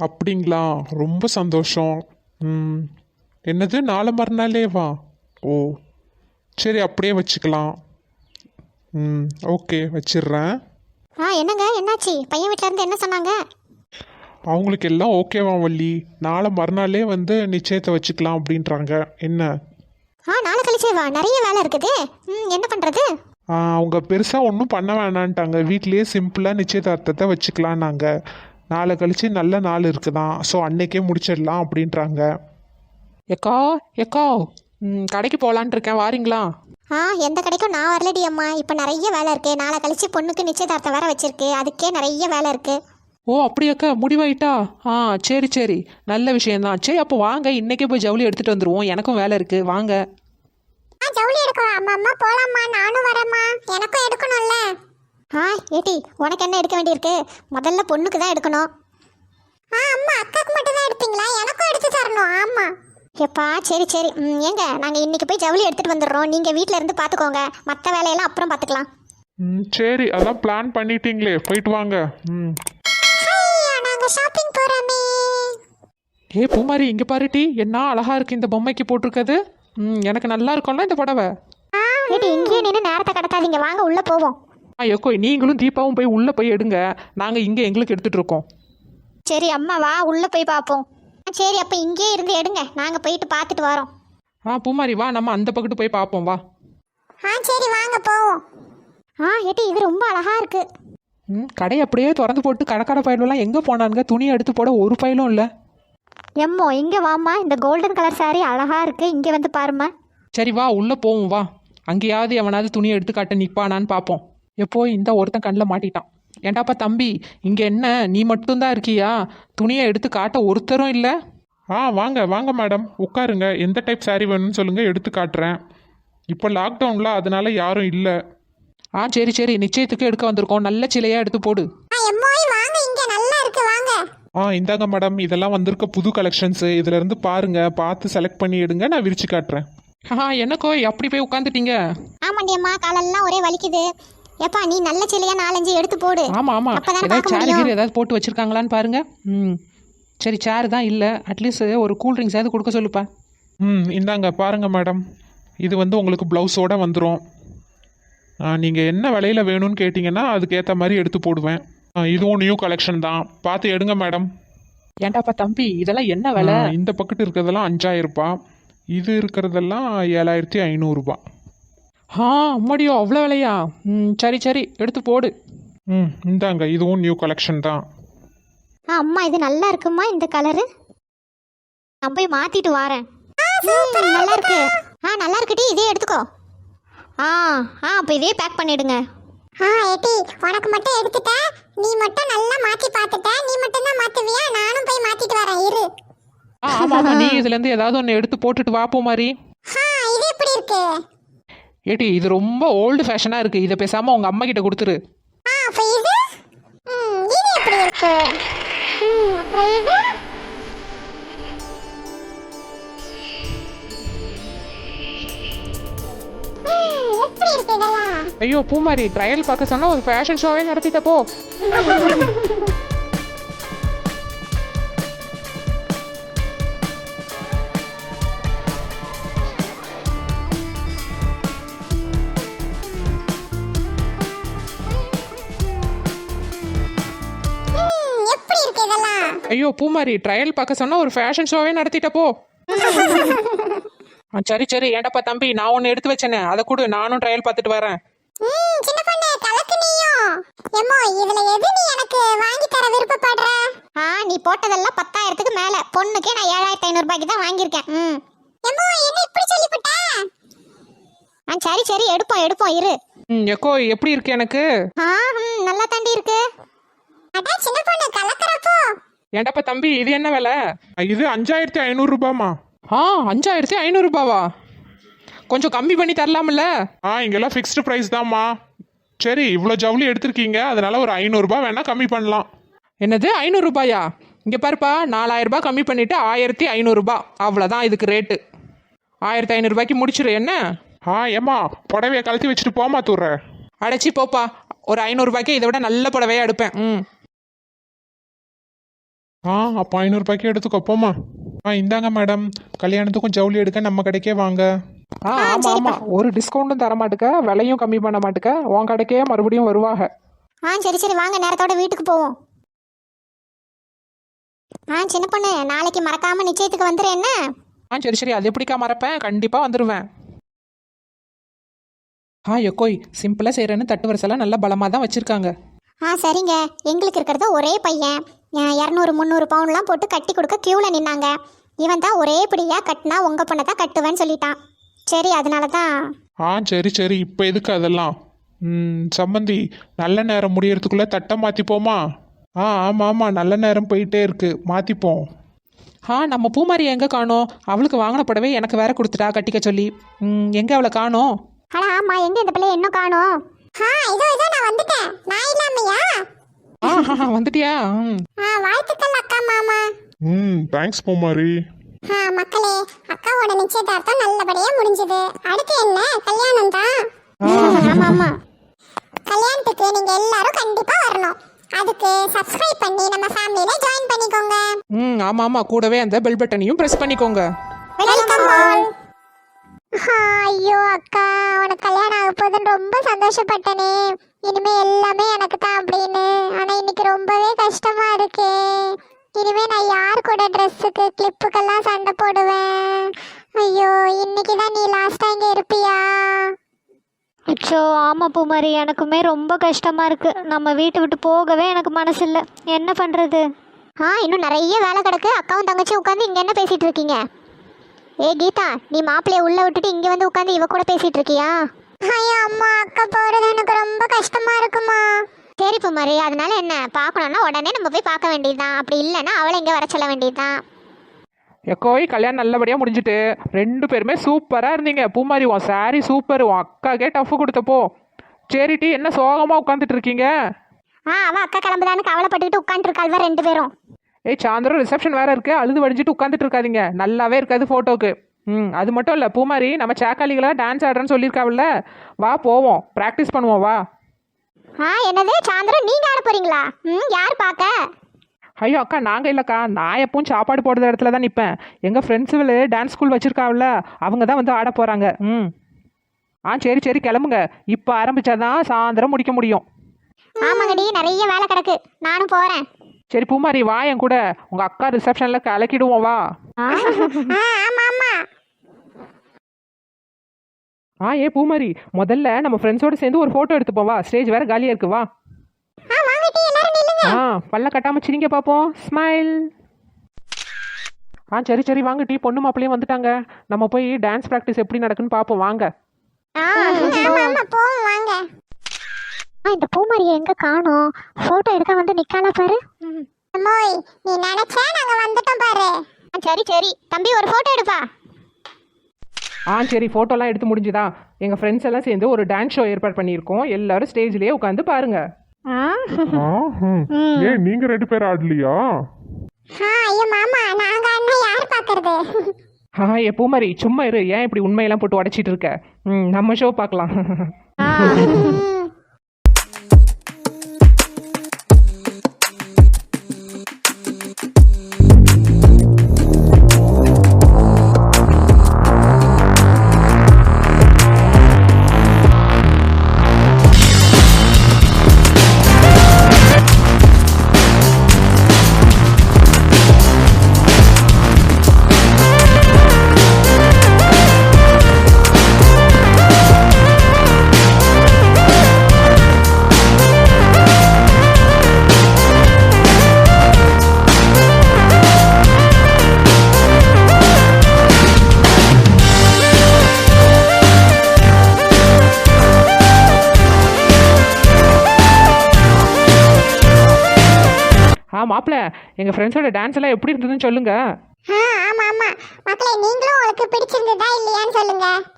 அப்படிங்களா? ரொம்ப சந்தோஷம். ம். என்னது நாளை மறுநாளே வா? ஓ, சரி அப்படியே வச்சுக்கலாம். ம், ஓகே வச்சிடுறேன். என்னங்க என்னாச்சு? பையன் வீட்ல இருந்து என்ன சொன்னாங்க? அவங்களுக்கு எல்லாம் ஓகேவா வள்ளி? நாளை மறுநாளே வந்து நிச்சயத்தை வச்சுக்கலாம் அப்படின்றாங்க. என்ன? நாளை கழிச்சே வா, நிறைய வேலை இருக்குது. என்ன பண்றது? அவங்க பெருசாக ஒன்றும் பண்ண வேணான்ட்டாங்க. வீட்லேயே சிம்பிளாக நிச்சயதார்த்தத்தை வச்சுக்கலான்னாங்க. நாளை கழிச்சு நல்ல நாள் இருக்குதான், ஸோ அன்னைக்கே முடிச்சிடலாம் அப்படின்றாங்க. எக்கா எக்கா கடைக்கு போகலான் இருக்கேன், வாரீங்களா? எந்த கடைக்கும் நான் வரலடி அம்மா. இப்போ நிறைய வேலை இருக்கு. நாளை கழிச்சு பொண்ணுக்கு நிச்சயதார்த்தம் வேற வச்சிருக்கு. அதுக்கே நிறைய வேலை இருக்கு. ஓ அப்படியாக்கா, முடிவாயிட்டா? சரி சரி, நல்ல விஷயந்தான். சரி அப்போ வாங்க, இன்னைக்கே போய் ஜவுளி எடுத்துகிட்டு வந்துடுவோம். எனக்கும் வேலை இருக்குது, வாங்க. ஜவுளி எடுக்கணும் அம்மா. அம்மா போலாம்மா, நானும் வரேம்மா. எனக்கும் எடுக்கணும்ல. ஏட்டி, உனக்கு என்ன எடுக்க வேண்டியிருக்கு? முதல்ல பொண்ணுக்கு தான் எடுக்கணும். அம்மா அக்காக்கு மட்டும் தான் எடுப்பீங்களா? எனக்கும் எடுத்து தரணும். ஆமா எப்பா, சரி சரி. ஏங்க, நாங்கள் இன்னைக்கு போய் ஜவுளி எடுத்துட்டு வந்துடுறோம். நீங்கள் வீட்டில் இருந்து பார்த்துக்கோங்க. மற்ற வேலையெல்லாம் அப்புறம் பார்த்துக்கலாம். சரி, அதான் பிளான் பண்ணிட்டீங்களே, போயிட்டு வாங்க. ம். நாங்கள் ஷாப்பிங் போகிறோமே. ஏ பூமாரி, இங்கே பாருட்டி, என்ன அழகா இருக்கு இந்த பொம்மைக்கு போட்டிருக்கிறது. எனக்கு நல்லா இருக்கும்ல இந்த புடவை. ஏட்டி, இங்கேயே நின்று நேரத்தை கடத்தாதீங்க, வாங்க உள்ளே போவோம். எக்கோ, நீங்களும் தீபாவும் போய் உள்ளே போய் எடுங்க. நாங்கள் இங்கே எங்களுக்கு எடுத்துகிட்டு இருக்கோம். சரி அம்மா, வா உள்ளே போய் பார்ப்போம். சரி, அப்போ இங்கேயே இருந்து எடுங்க, நாங்கள் போயிட்டு பார்த்துட்டு வரோம். பூமாரி வா, நம்ம அந்த பக்கத்து போய் பார்ப்போம், வா. சரி வாங்க போவோம். ஏட்டி, இது ரொம்ப அழகா இருக்கு. கடை அப்படியே திறந்து போட்டு கடற்கடை பயிலெல்லாம் எங்கே போனானுங்க? துணி எடுத்து போட ஒரு பயிலும் இல்லை. எம்மோ, இங்கே வாம்மா. இந்த கோல்டன் கலர் சாரி அழகா இருக்கு. இங்கே வந்து பாருமா. சரி வா, உள்ளே போவோம் வா. அங்கேயாவது எவனாவது துணி எடுத்து காட்ட நிற்பானான்னு பார்ப்போம். எப்போ இந்த ஒருத்தன் கண்ணில் மாட்டிட்டான். ஏண்டாப்பா தம்பி, இங்கே என்ன நீ மட்டும்தான் இருக்கியா? துணியை எடுத்து காட்ட ஒருத்தரும் இல்லை. வாங்க வாங்க மேடம், உட்காருங்க. எந்த டைப் saree வேணும்னு சொல்லுங்கள், எடுத்து காட்டுறேன். இப்போ லாக்டவுனில் அதனால யாரும் இல்லை. சரி சரி, நிச்சயத்துக்கு எடுக்க வந்திருக்கோம். நல்ல சிலையாக எடுத்து போடு. இந்தாங்க மேடம், இதெல்லாம் வந்திருக்க புது கலெக்ஷன்ஸு. இதிலேருந்து பாருங்க, பார்த்து செலக்ட் பண்ணி எடுங்க, நான் விரிச்சு காட்டுறேன். என்னக்கோ அப்படி போய் உட்காந்துட்டீங்க? ஆமாண்டி அம்மா, காலெல்லாம் ஒரே வலிக்குது. ஏப்பா, நீ நல்ல சிலையா 4-5 எடுத்து போடு. ஆமாம் ஏதாவது சேர் ஏதாவது போட்டு வச்சிருக்காங்களான்னு பாருங்க. சரி, சேர் தான் இல்லை, அட்லீஸ்ட் ஒரு கூல் ட்ரிங்க்ஸ் ஏதாவது கொடுக்க சொல்லுப்பா. இந்தாங்க பாருங்க மேடம், இது வந்து உங்களுக்கு ப்ளவுஸோடு வந்துடும். நீங்கள் என்ன விலையில் வேணும்னு கேட்டிங்கன்னா அதுக்கேற்ற மாதிரி எடுத்து போடுவேன். இதுவும் நியூ கலெக்ஷன் தான், பார்த்து எடுங்க மேடம். ஏண்டாப்பா தம்பி, இதெல்லாம் என்ன விலை? இந்த பக்கத்து இருக்கிறதெல்லாம் 5000 ரூபாய், இது இருக்கிறதெல்லாம் 7500 ரூபாய். அம்மாடியோ, அவ்வளோ விலையா? சரி சரி, எடுத்து போடு. இந்தாங்க, இதுவும் நியூ கலெக்ஷன் தான். அம்மா, இது நல்லா இருக்குமா இந்த கலரு? நான் போய் மாத்திட்டு வரேன். நல்லா இருக்கு. நல்லா இருக்குடி, இதே எடுத்துக்கோ. அப்போ இதே பேக் பண்ணிடுங்க. ஏட்டி, உனக்கு மட்டும் எடுத்துட்ட, நீ மட்டும் நல்லா மாத்தி பார்த்துட்ட. நீ மட்டும் தான் மாத்துவியா? நானும் போய் மாத்திட்டு வரேன், இரு. ஆமாம், நீ இதுலேருந்து ஏதாவது ஒன்று எடுத்து போட்டுட்டு வா பூமாரி. இது எப்படி இருக்கு? ஏட்டி, இது ரொம்ப ஓல்டு ஃபேஷனாக இருக்குது. இதை பேசாமல் உங்கள் அம்மா கிட்ட கொடுத்துரு. அப்போ இது எப்படி இருக்கு? ஐயோ பூமாரி, ட்ரையல் பார்க்க சொன்னால் ஒரு ஃபேஷன் ஷோவே நடத்திட்டப்போ. ஐயோ பூமாரி, ட்ரையல் பார்க்க சொன்னா ஒரு ஃபேஷன் ஷோவே நடத்திட்டப்போ. சரி சரி, ஏண்டாப்பா தம்பி, நான் ஒன்று எடுத்து வச்சேனே, அதை கொடு, நானும் ட்ரையல் பார்த்துட்டு வரேன். நீ போட்டதெல்லாம் 10,000க்கு மேல. பொண்ணுக்கே நான் 7500 ரூபாய்க்கு தான் வாங்கியிருக்கேன். சரி சரி, எடுப்போம் இரு. எக்கோ, எப்படி இருக்கு எனக்கு? நல்லா தாண்டி இருக்கு. ஏண்டாப்பா தம்பி, இது என்ன விலை? இது 5500 ரூபாய்மா. 5500 ரூபாவா? கொஞ்சம் கம்மி பண்ணி தரலாம்ல? இங்கெல்லாம் ஃபிக்ஸ்டு ப்ரைஸ் தான்மா. சரி, இவ்வளோ ஜவுளி எடுத்திருக்கீங்க, அதனால ஒரு 500 ரூபாய் வேணா கம்மி பண்ணலாம். என்னது 500 ரூபாயா? இங்கே பாருப்பா, 4000 ரூபாய் கம்மி பண்ணிவிட்டு 1500 ரூபாய், அவ்வளோதான் இதுக்கு ரேட்டு. 1500 ரூபாய்க்கு முடிச்சிரு என்ன? ஏம்மா, புடவையை கழட்டி வச்சுட்டு போமா தூர. அடைச்சி போப்பா, ஒரு 500 ரூபாய்க்கு இதை விட நல்ல புடவையாக எடுப்பேன். அப்போ 500 ரூபாய்க்கு எடுத்துக்கோ போமா. இந்தாங்க மேடம், கல்யாணத்துக்கும் ஜவுளி எடுக்க நம்ம கடைக்கே வாங்க. ஆமாம் ஆமாம், ஒரு டிஸ்கவுண்ட்டும் தர மாட்டுக்க, விலையும் கம்மி பண்ண மாட்டுக்க, உன் கடைக்கே மறுபடியும் வருவாங்க. சரி சரி வாங்க, நேரத்தோட வீட்டுக்கு போவோம். சின்ன பொண்ணு, நாளைக்கு மறக்காம நிச்சயத்துக்கு வந்துரு என்ன? சரி சரி, அது எப்படிக்கா மறப்பேன், கண்டிப்பாக வந்துடுவேன். எக்கோய் சிம்பிளாக செய்கிறேன்னு தட்டு வரிசெல்லாம் நல்லா பலமாக தான் வச்சுருக்காங்க. சரிங்க. எங்களுக்கு இருக்கிறது ஒரே பையன், 200-300 பவுன்லாம் போட்டு கட்டி கொடுக்க க்யூவில் நின்னாங்க. இவன் தான் ஒரே பிடியாக கட்டினா உங்கள் பொண்ணை தான் கட்டுவேன்னு சொல்லிட்டான். சரி அதனால தான். சரி சரி, இப்போ எதுக்கு அதெல்லாம்? சம்மந்தி, நல்ல நேரம் முடியறதுக்குள்ளே தட்டை மாற்றிப்போமா? ஆமாம் ஆமாம், நல்ல நேரம் போயிட்டே இருக்கு, மாற்றிப்போம். நம்ம பூமாரி எங்கே காணோம்? அவளுக்கு வாங்கின புடவை எனக்கு வேற கொடுத்துட்டா கட்டிக்க சொல்லி. எங்கே அவளை காணோம்? ஆமா, எங்க இந்த பிள்ளை என்ன காணோம்? இதோ நான் வந்துட்டேன். நான் இல்லாமையா? வந்துட்டியா? வாழ்த்துக்கள் அக்கா மாமா. தேங்க்ஸ் பூமாரி. மக்களே, அக்காவோட நிச்சயதார்த்தம் நல்லபடியா முடிஞ்சது. அடுத்து என்ன, கல்யாணம் தான். ஆமா, கல்யாணத்துக்கு நீங்க எல்லாரும் கண்டிப்பா வரணும். அதுக்கு சப்ஸ்கிரைப் பண்ணி நம்ம ஃபேமிலில ஜாயின் பண்ணிக்கோங்க. ஆமாம் ஆமாம், கூடவே அந்த பெல் பட்டனையும் ப்ரெஸ் பண்ணிக்கோங்க. Welcome all. ஐயோ அக்கா, உனக்கு கல்யாணம் ஆக போதுன்னு ரொம்ப சந்தோஷப்பட்டனே. இனிமே எல்லாமே எனக்கு தான் அப்படின்னு. ஆனா இன்னைக்கு ரொம்பவே கஷ்டமா இருக்கே. இனிமே நான் யார் கூட ட்ரெஸ்ஸுக்கு கிளிப்புக்கெல்லாம் சண்டை போடுவேன்? ஐயோ, இன்னைக்கு தான் நீ லாஸ்டா இங்க இருப்பியா? அச்சோ ஆமாம் பூமாரி, எனக்குமே ரொம்ப கஷ்டமாக இருக்குது. நம்ம வீட்டை விட்டு போகவே எனக்கு மனசு இல்லை. என்ன பண்ணுறது? இன்னும் நிறைய வேலை கிடக்கு. அக்காவும் தங்கச்சி உட்காந்து இங்கே என்ன பேசிகிட்டு இருக்கீங்க? கீதா, நீ மாப்பிள்ளைய உள்ளே விட்டுட்டு இங்கே வந்து உட்காந்து இவ கூட பேசிகிட்டு இருக்கியா? ஐயோ அம்மா, அக்கா போகிறது எனக்கு ரொம்ப கஷ்டமாக இருக்குமா. சரி பூமாரி, அதனால என்ன, பார்க்கணுன்னா உடனே நம்ம போய் பார்க்க வேண்டியதுதான். அப்படி இல்லைன்னா அவளை இங்கே வர சொல்ல வேண்டியதுதான். எக்கோய் கல்யாணம் நல்லபடியாக முடிஞ்சுட்டு 2 பேருமே சூப்பராக இருந்தீங்க. பூமாரி உன் சாரி சூப்பர், உன் அக்காக்கே டஃப் கொடுத்தப்போ. சரிட்டி, என்ன சோகமாக உட்காந்துட்டு இருக்கீங்க? அவன் அக்கா கிளம்புதான்னு கவலைப்பட்டுக்கிட்டு உட்காந்துருக்காள் 2 பேரும். சாயந்தரம் ரிசப்ஷன் வேற இருக்கு, அழுது வடிஞ்சிட்டு உட்காந்துட்டு இருக்காதீங்க, நல்லாவே இருக்காது ஃபோட்டோக்கு. அது மட்டும் இல்லை பூமாரி, நம்ம சேக்காளிகளாக டான்ஸ் ஆடுறேன்னு சொல்லியிருக்காவில்ல, வா போவோம், ப்ராக்டிஸ் பண்ணுவோம் வா. என்னது சாயந்தரம் நீங்க ஆட போறீங்களா? யார் பார்க்க? ஐயோ அக்கா, நாங்கள் இல்லைக்கா, நான் எப்பவும் சாப்பாடு போடுற இடத்துல தான் நிற்பேன். எங்கள் ஃப்ரெண்ட்ஸுகள் டான்ஸ் ஸ்கூல் வச்சுருக்காவில்ல, அவங்க தான் வந்து ஆட போகிறாங்க. சரி சரி கிளம்புங்க, இப்போ ஆரம்பித்தாதான் சாயந்தரம் முடிக்க முடியும். ஆமாங்கடி, நிறைய வேலை கிடக்கு, நானும் போகிறேன். சரி பூமாரி, வா என் கூட, உங்கள் அக்கா ரிசப்ஷனில் கலக்கிடுவோம் வா. பூமாரி, முதல்ல நம்ம ஃப்ரெண்ட்ஸோடு சேர்ந்து ஒரு ஃபோட்டோ எடுத்துப்போம் வா, ஸ்டேஜ் வேறு காலியாக இருக்கு வா. பல்ல கட்டாம சிரிங்க பாப்போம், ஸ்மைல். சரி சரி வாங்க டீ, பொண்ணு மாப்பிள்ளையும் வந்துட்டாங்க. நம்ம போய் டான்ஸ் ப்ராக்டிஸ் எப்படி நடக்குன்னு பார்ப்போம் வாங்க. இந்த பூமாரியை எங்க காணோம்? போட்டோ எடுக்க வந்து நிக்கால பாரு. நீ நினைச்சா நாங்க வந்துட்டோம் பாரு. சரி சரி தம்பி, ஒரு போட்டோ எடுப்பா. சரி, ஃபோட்டோலாம் எடுத்து முடிஞ்சுதா? எங்கள் ஃப்ரெண்ட்ஸ் எல்லாம் சேர்ந்து ஒரு டான்ஸ் ஷோ ஏற்பாடு பண்ணியிருக்கோம், எல்லாரும் ஸ்டேஜ்லேயே உட்காந்து பாருங்க. ஏன் நீங்க 2 பேர் ஆடலையா? ஐயோ மாமா, நாங்க அண்ணா யார் பாக்குறது? பூமாரி சும்மா இரு, ஏன் இப்படி உண்மையெல்லாம் போட்டு உடைச்சிட்டு இருக்க? நம்ம ஷோ பார்க்கலாம். மாப்பிள்ள, எங்கள் ஃப்ரெண்ட்ஸோட டான்ஸ் எல்லாம் எப்படி இருந்ததுன்னு சொல்லுங்க. ஆமா ஆமா மக்களே, நீங்களும் உங்களுக்கு பிடிச்சிருந்ததா இல்லையான்னு சொல்லுங்க.